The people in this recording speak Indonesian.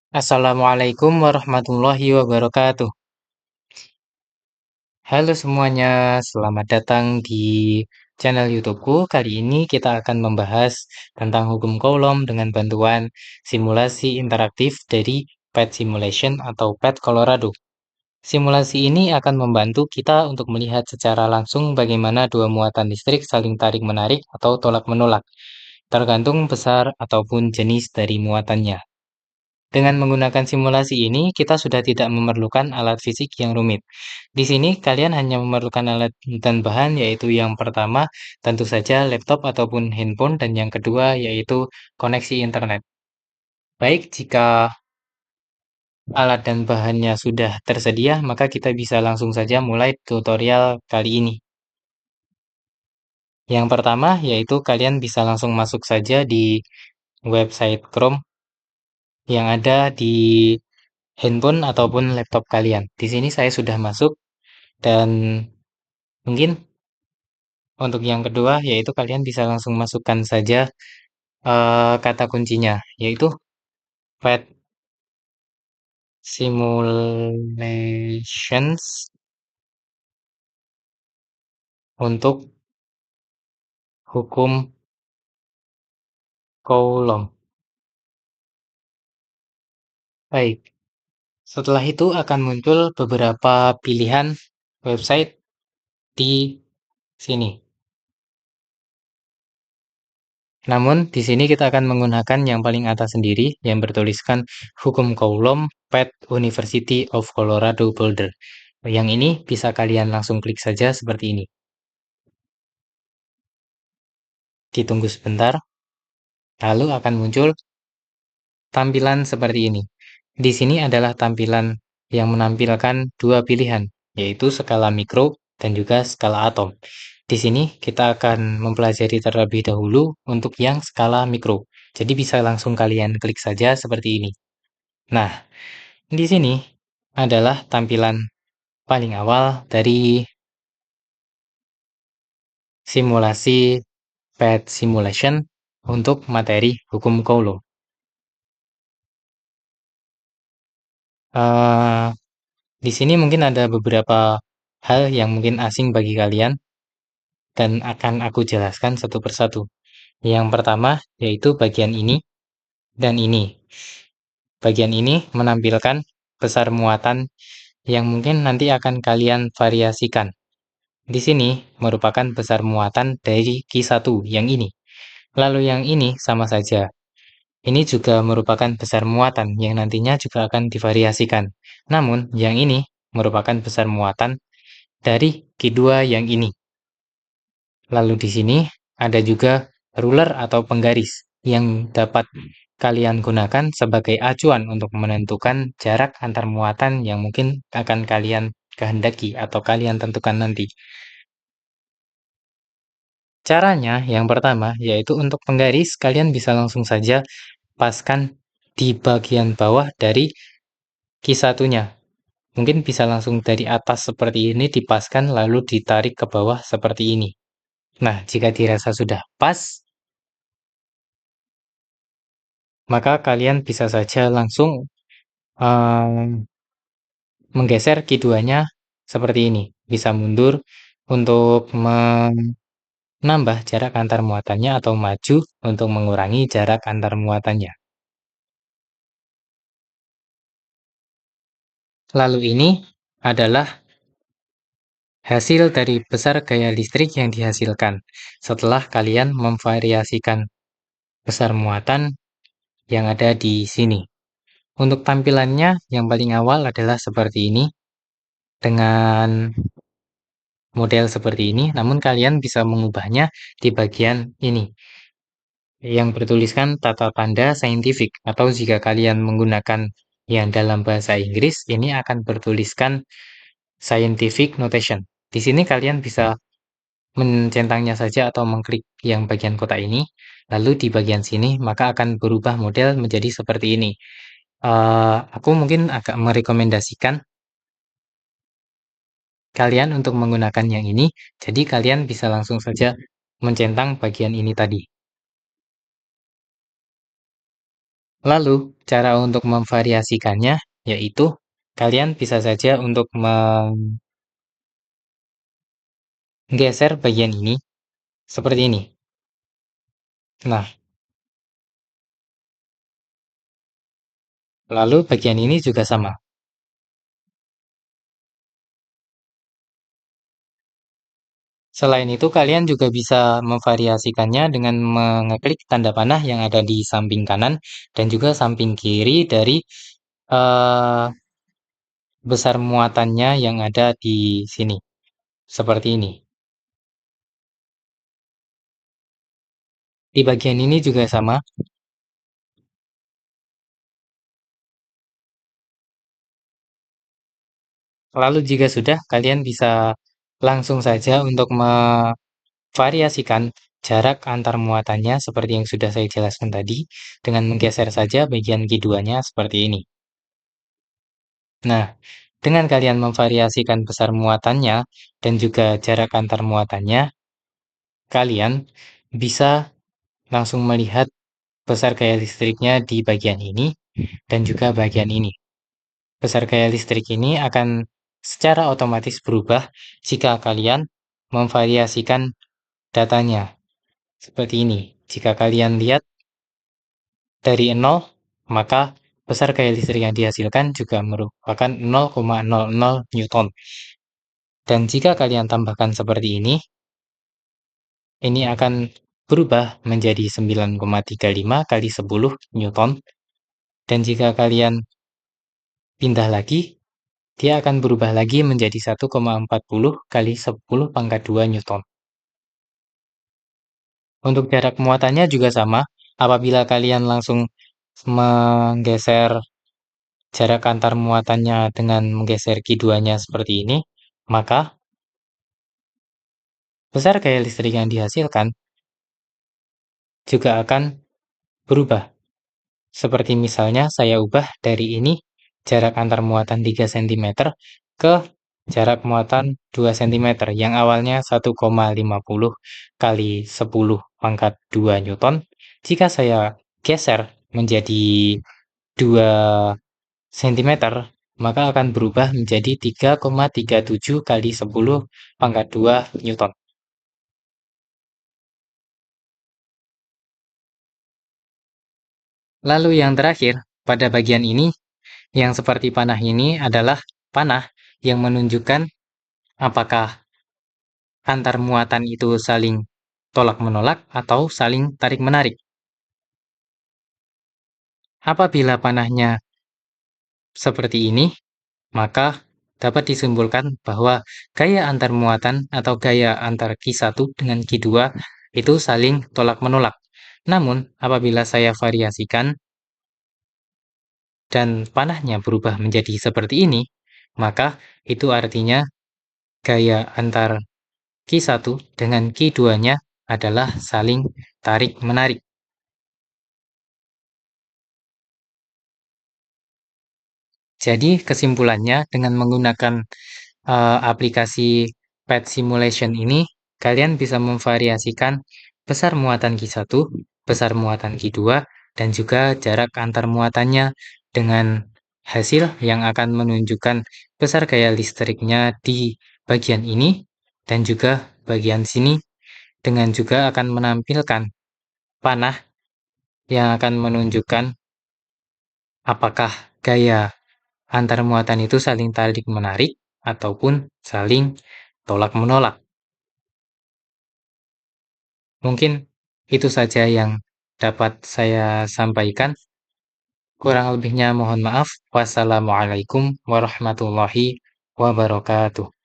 Assalamualaikum warahmatullahi wabarakatuh. Halo semuanya, selamat datang di channel YouTubeku. Kali ini kita akan membahas tentang hukum Coulomb dengan bantuan simulasi interaktif dari Pet Simulation atau Pet Colorado. Simulasi ini akan membantu kita untuk melihat secara langsung bagaimana dua muatan listrik saling tarik-menarik atau tolak-menolak, tergantung besar ataupun jenis dari muatannya. Dengan menggunakan simulasi ini, kita sudah tidak memerlukan alat fisik yang rumit. Di sini, kalian hanya memerlukan alat dan bahan, yaitu yang pertama, tentu saja laptop ataupun handphone, dan yang kedua, yaitu koneksi internet. Baik, jika alat dan bahannya sudah tersedia, maka kita bisa langsung saja mulai tutorial kali ini. Yang pertama, yaitu kalian bisa langsung masuk saja di website Chrome yang ada di handphone ataupun laptop kalian. Di sini saya sudah masuk. Dan mungkin untuk yang kedua, yaitu kalian bisa langsung masukkan saja kata kuncinya, yaitu Pet Simulations untuk hukum Coulomb. Baik, setelah itu akan muncul beberapa pilihan website di sini. Namun, di sini kita akan menggunakan yang paling atas sendiri, yang bertuliskan Hukum Coulomb, Pet University of Colorado Boulder. Yang ini bisa kalian langsung klik saja seperti ini. Ditunggu sebentar, lalu akan muncul tampilan seperti ini. Di sini adalah tampilan yang menampilkan dua pilihan, yaitu skala mikro dan juga skala atom. Di sini kita akan mempelajari terlebih dahulu untuk yang skala mikro. Jadi bisa langsung kalian klik saja seperti ini. Nah, di sini adalah tampilan paling awal dari simulasi Pet Simulation untuk materi hukum Coulomb. Eh, di sini mungkin ada beberapa hal yang mungkin asing bagi kalian dan akan aku jelaskan satu persatu. Yang pertama yaitu bagian ini dan ini. Bagian ini menampilkan besar muatan yang mungkin nanti akan kalian variasikan. Di sini merupakan besar muatan dari Q1 yang ini. Lalu yang ini sama saja. Ini juga merupakan besar muatan yang nantinya juga akan divariasikan. Namun yang ini merupakan besar muatan dari Q2 yang ini. Lalu di sini ada juga ruler atau penggaris yang dapat kalian gunakan sebagai acuan untuk menentukan jarak antar muatan yang mungkin akan kalian kehendaki atau kalian tentukan nanti. Caranya yang pertama yaitu untuk penggaris kalian bisa langsung saja paskan di bagian bawah dari Q1-nya. Mungkin bisa langsung dari atas seperti ini dipaskan lalu ditarik ke bawah seperti ini. Nah, jika dirasa sudah pas, maka kalian bisa saja langsung menggeser Q2-nya seperti ini. Bisa mundur untuk menambah jarak antar muatannya atau maju untuk mengurangi jarak antar muatannya. Lalu ini adalah hasil dari besar gaya listrik yang dihasilkan setelah kalian memvariasikan besar muatan yang ada di sini. Untuk tampilannya yang paling awal adalah seperti ini dengan model seperti ini, namun kalian bisa mengubahnya di bagian ini yang bertuliskan tata tanda saintifik atau jika kalian menggunakan yang dalam bahasa Inggris ini akan bertuliskan scientific notation. Di sini kalian bisa mencentangnya saja atau mengklik yang bagian kotak ini, lalu di bagian sini maka akan berubah model menjadi seperti ini. Aku mungkin agak merekomendasikan kalian untuk menggunakan yang ini, jadi kalian bisa langsung saja mencentang bagian ini tadi. Lalu, cara untuk memvariasikannya yaitu kalian bisa saja untuk menggeser bagian ini seperti ini. Nah, lalu bagian ini juga sama. Selain itu, kalian juga bisa memvariasikannya dengan mengeklik tanda panah yang ada di samping kanan dan juga samping kiri dari eh, besar muatannya yang ada di sini. Seperti ini. Di bagian ini juga sama. Lalu jika sudah, kalian bisa langsung saja untuk memvariasikan jarak antar muatannya seperti yang sudah saya jelaskan tadi dengan menggeser saja bagian keduanya seperti ini. Nah, dengan kalian memvariasikan besar muatannya dan juga jarak antar muatannya, kalian bisa langsung melihat besar gaya listriknya di bagian ini dan juga bagian ini. Besar gaya listrik ini akan secara otomatis berubah jika kalian memvariasikan datanya. Seperti ini. Jika kalian lihat dari 0, maka besar gaya listrik yang dihasilkan juga merupakan 0,00 Newton. Dan jika kalian tambahkan seperti ini akan berubah menjadi 9,35 kali 10 Newton. Dan jika kalian pindah lagi, dia akan berubah lagi menjadi 1,40 kali 10 pangkat 2 Newton. Untuk jarak muatannya juga sama. Apabila kalian langsung menggeser jarak antar muatannya dengan menggeser keduanya seperti ini, maka besar gaya listrik yang dihasilkan juga akan berubah. Seperti misalnya saya ubah dari ini jarak antar muatan 3 cm ke jarak muatan 2 cm yang awalnya 1,50 kali 10 pangkat 2 Newton. Jika saya geser menjadi 2 cm, maka akan berubah menjadi 3,37 kali 10 pangkat 2 Newton. Lalu yang terakhir, pada bagian ini, yang seperti panah ini adalah panah yang menunjukkan apakah antar muatan itu saling tolak-menolak atau saling tarik-menarik. Apabila panahnya seperti ini, maka dapat disimpulkan bahwa gaya antar muatan atau gaya antar Q1 dengan Q2 itu saling tolak-menolak. Namun, apabila saya variasikan dan panahnya berubah menjadi seperti ini, maka itu artinya gaya antar Q1 dengan Q2-nya adalah saling tarik-menarik. Jadi kesimpulannya dengan menggunakan aplikasi Pet Simulation ini, kalian bisa memvariasikan besar muatan Q1, besar muatan Q2, dan juga jarak antar muatannya dengan hasil yang akan menunjukkan besar gaya listriknya di bagian ini dan juga bagian sini, dengan juga akan menampilkan panah yang akan menunjukkan apakah gaya antar muatan itu saling tarik-menarik ataupun saling tolak-menolak. Mungkin itu saja yang dapat saya sampaikan. Kurang lebihnya mohon maaf. Wassalamualaikum warahmatullahi wabarakatuh.